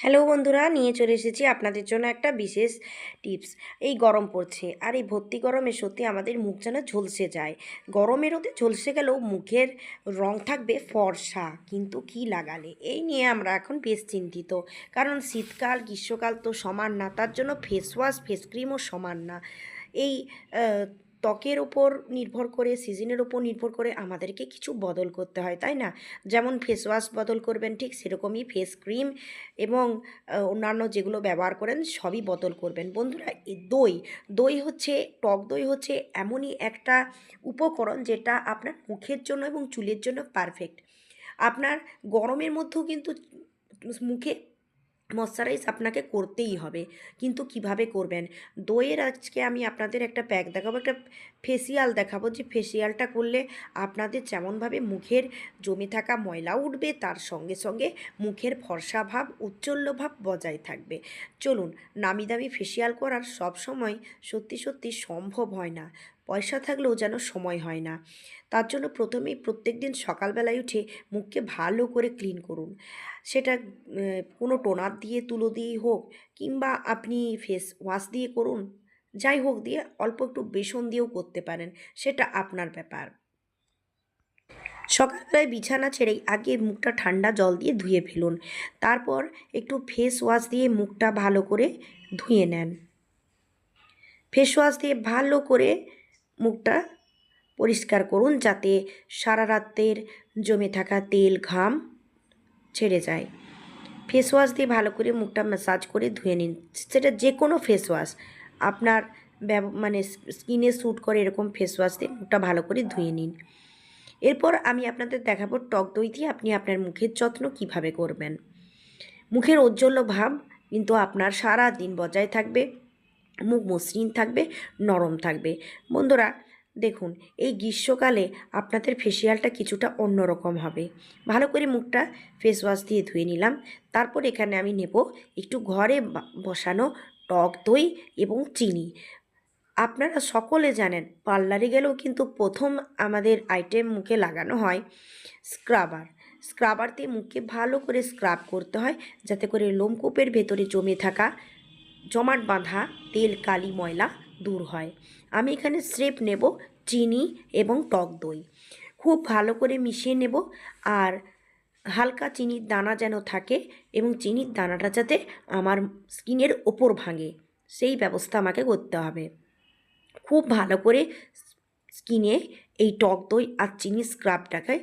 Hello বন্ধুরা, নিয়ে চলে এসেছি আপনাদের জন্য একটা বিশেষ টিপস। এই গরম পড়ছে আর এই ভর্তি গরমে সত্যি আমাদের মুখ যেন ঝলসে যায়। গরমের রোদে ঝলসে গেলেও মুখের রং থাকবে ফর্সা, কিন্তু কি লাগালে এই নিয়ে আমরা এখন বেশ চিন্তিত। কারণ শীতকাল গ্রীষ্মকাল তো সমান না, তার জন্য ফেস ওয়াশ ফেস ক্রিমও সমান না। এই ত্বকের ওপর নির্ভর করে, সিজনের ওপর নির্ভর করে আমাদেরকে কিছু বদল করতে হয়, তাই না? যেমন ফেস ওয়াশ বদল করবেন, ঠিক সেরকমই ফেস ক্রিম এবং অন্যান্য যেগুলো ব্যবহার করেন সবই বদল করবেন। বন্ধুরা, এই দই হচ্ছে, টক দই হচ্ছে এমনই একটা উপকরণ যেটা আপনার মুখের জন্য এবং চুলের জন্য পারফেক্ট। আপনার গরমের মধ্যেও কিন্তু মুখে ময়শ্চারাইজ আপনাকে করতেই হবে, কিন্তু কিভাবে করবেন? দইয়ের আজকে আমি আপনাদের একটা প্যাক দেখাবো, একটা ফেসিয়াল দেখাবো, যে ফেসিয়ালটা করলে আপনাদের যেমনভাবে মুখের জমে থাকা ময়লা উঠবে, তার সঙ্গে সঙ্গে মুখের ফর্সা ভাব, উজ্জ্বল্য ভাব বজায় থাকবে। চলুন, নামি দামি ফেসিয়াল করার সব সময় সত্যি সত্যি সম্ভব হয় না, পয়সা থাকলেও যেন সময় হয় না। তার জন্য প্রথমেই প্রত্যেক দিন সকালবেলায় উঠে মুখকে ভালো করে ক্লিন করুন। সেটা কোনো টোনার দিয়ে, তুলো দিয়েই হোক, কিংবা আপনি ফেস ওয়াশ দিয়ে করুন, যাই হোক, দিয়ে অল্প একটু বেসন দিয়েও করতে পারেন, সেটা আপনার ব্যাপার। সকালবেলায় বিছানা ছেড়েই আগে মুখটা ঠান্ডা জল দিয়ে ধুয়ে ফেলুন। তারপর একটু ফেস ওয়াশ দিয়ে মুখটা ভালো করে ধুয়ে নেন। ফেস ওয়াশ দিয়ে ভালো করে মুখটা পরিষ্কার করুন, যাতে সারা রাতের জমে থাকা তেল, ঘাম ছেড়ে যায়। ফেস ওয়াশ দিয়ে ভালো করে মুখটা ম্যাসাজ করে ধুয়ে নিন। সেটা যে কোনো ফেস ওয়াশ আপনার মানে স্কিনে স্যুট করে, এরকম ফেস ওয়াশ দিয়ে মুখটা ভালো করে ধুয়ে নিন। এরপর আমি আপনাদের দেখাবো টক দই দিয়ে আপনি আপনার মুখের যত্ন কিভাবে করবেন। মুখের ঔজ্জ্বল্য ভাব কিন্তু আপনার সারা দিন বজায় থাকবে, মুখ মসৃণ থাকবে, নরম থাকবে। বন্ধুরা দেখুন, এই গ্রীষ্মকালে আপনাদের ফেসিয়ালটা কিছুটা অন্যরকম হবে। ভালো করে মুখটা ফেস ওয়াশ দিয়ে ধুয়ে নিলাম। তারপর এখানে আমি নেব একটু ঘরে বসানো টক দই এবং চিনি। আপনারা সকলে জানেন, পার্লারে গেলেও কিন্তু প্রথম আমাদের আইটেম মুখে লাগানো হয় স্ক্রাবার। স্ক্রাবার দিয়ে মুখকে ভালো করে স্ক্রাব করতে হয়, যাতে করে লোমকূপের ভেতরে জমে থাকা জমাট বাঁধা তেল, কালি, ময়লা দূর হয়। আমি এখানে স্রেফ নেব চিনি এবং টক দই, খুব ভালো করে মিশিয়ে নেব। আর হালকা চিনির দানা যেন থাকে, এবং চিনির দানাটা যাতে আমার স্কিনের ওপর ভাঙে, সেই ব্যবস্থা আমাকে করতে হবে। খুব ভালো করে স্কিনে এই টক দই আর চিনি স্ক্রাবটাকে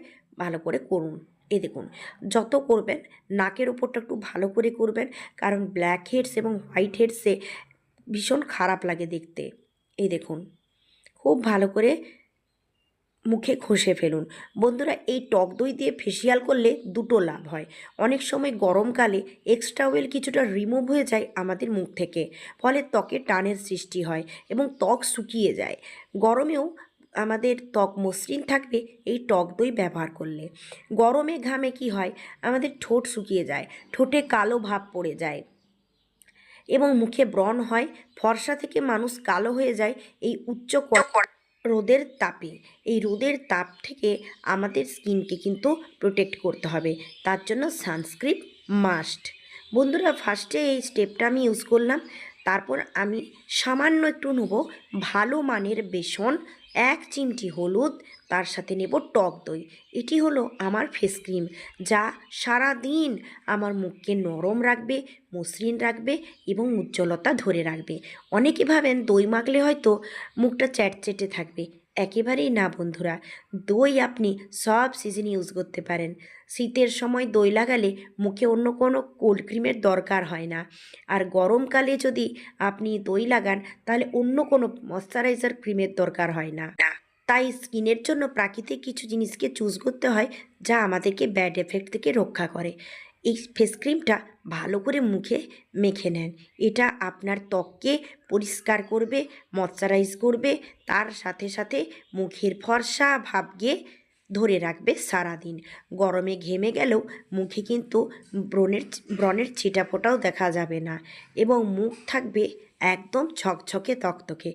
ভালো করে করুন। এই দেখুন, যত করবেন নাকের ওপরটা একটু ভালো করে করবেন, কারণ ব্ল্যাক হেডস এবং হোয়াইট হেডসে ভীষণ খারাপ লাগে দেখতে। এই দেখুন, খুব ভালো করে মুখে ঘষে ফেলুন। বন্ধুরা, এই টক দই দিয়ে ফেসিয়াল করলে দুটো লাভ হয়। অনেক সময় গরমকালে এক্সট্রা অয়েল কিছুটা রিমুভ হয়ে যায় আমাদের মুখ থেকে, ফলে ত্বকে টানের সৃষ্টি হয় এবং ত্বক শুকিয়ে যায়। গরমেও আমাদের ত্বক মসৃণ থাকবে এই টক দই ব্যবহার করলে। গরমে ঘামে কি হয়, আমাদের ঠোঁট শুকিয়ে যায়, ঠোঁটে কালো ভাব পড়ে যায় এবং মুখে ব্রণ হয়। ফর্সা থেকে মানুষ কালো হয়ে যায় এই উচ্চ রোদের তাপে। এই রোদের তাপ থেকে আমাদের স্কিনকে কিন্তু প্রোটেক্ট করতে হবে, তার জন্য সানস্ক্রিন মাস্ট। বন্ধুরা, ফার্স্টে এই স্টেপটা আমি ইউজ করলাম। তারপর আমি সামান্য একটু নেব ভালো মানের বেসন, 1 চিমটি হলুদ, তার সাথে নেব টক দই। এটি হলো আমার ফেস ক্রিম, যা সারা দিন আমার মুখকে নরম রাখবে, মসৃণ রাখবে এবং উজ্জ্বলতা ধরে রাখবে। অনেকে ভাবেন দই মাখলে হয়তো মুখটা চ্যাটচেটে থাকবে। একেবারেই না বন্ধুরা, দই আপনি সব সিজনে ইউজ করতে পারেন। শীতের সময় দই লাগালে মুখে অন্য কোনো কোল্ড ক্রিমের দরকার হয় না। আর গরমকালে যদি আপনি দই লাগান, তাহলে অন্য কোনো ময়শ্চারাইজার ক্রিমের দরকার হয় না। তাই স্কিনের জন্য প্রাকৃতিক কিছু জিনিসকে চুজ করতে হয়, যা আমাদেরকে ব্যাড এফেক্ট থেকে রক্ষা করে। এই ফেস ক্রিমটা ভালো করে মুখে মেখে নেন। এটা আপনার ত্বককে পরিষ্কার করবে, ময়শ্চারাইজ করবে, তার সাথে সাথে মুখের ফর্সা ভাবকে ধরে রাখবে সারাদিন। গরমে ঘেমে গেলেও মুখে কিন্তু ব্রণের ছিটাফোঁটাও দেখা যাবে না, এবং মুখ থাকবে একদম ঝকঝকে তকতকে।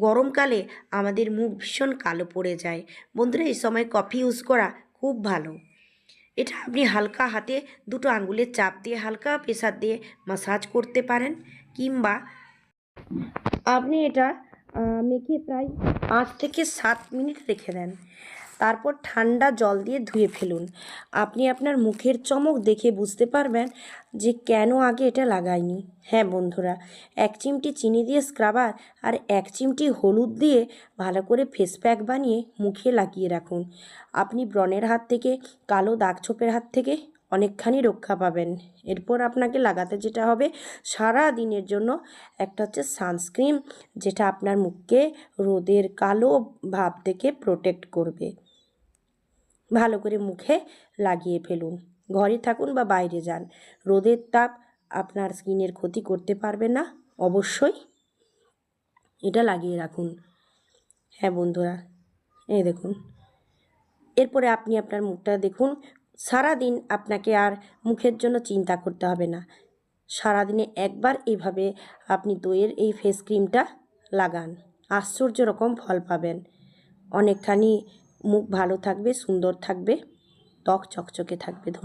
গরমকালে আমাদের মুখ ভীষণ কালো পড়ে যায়। বন্ধুরা, এই সময় কফি ইউজ করা খুব ভালো। এটা আপনি হালকা হাতে দুটো আঙ্গুলের চাপ দিয়ে হালকা প্রেসার দিয়ে মাসাজ করতে পারেন, কিংবা আপনি এটা মেখে প্রায় 5 থেকে 7 মিনিট রেখে দেন। তারপর ঠান্ডা জল দিয়ে ধুয়ে ফেলুন। আপনি আপনার মুখের চমক দেখে বুঝতে পারবেন যে কেন আগে এটা লাগাইনি। হ্যাঁ বন্ধুরা, 1 চিমটি চিনি দিয়ে স্ক্রাবার আর 1 চিমটি হলুদ দিয়ে ভালো করে ফেস প্যাক বানিয়ে মুখে লাগিয়ে রাখুন। আপনি ব্রণের হাত থেকে, কালো দাগ ছোপের হাত থেকে অনেকখানি রক্ষা পাবেন। এরপর আপনাকে লাগাতে যেটা হবে, সারা দিনের জন্য একটা হচ্ছে সানস্ক্রিন, যেটা আপনার মুখকে রোদের কালো ভাব থেকে প্রোটেক্ট করবে। ভালো করে মুখে লাগিয়ে ফেলুন। ঘরে থাকুন বা বাইরে যান, রোদের তাপ আপনার স্কিনের ক্ষতি করতে পারবে না। অবশ্যই এটা লাগিয়ে রাখুন। হ্যাঁ বন্ধুরা, এই দেখুন। এরপরে আপনি আপনার মুখটা দেখুন, সারাদিন আপনাকে আর মুখের জন্য চিন্তা করতে হবে না। সারাদিনে একবার এইভাবে আপনি দইয়ের এই ফেস ক্রিমটা লাগান, আশ্চর্য রকম ফল পাবেন। অনেকখানি মুখ ভালো থাকবে, সুন্দর থাকবে, ত্বক চকচকে থাকবে। ধন্যবাদ।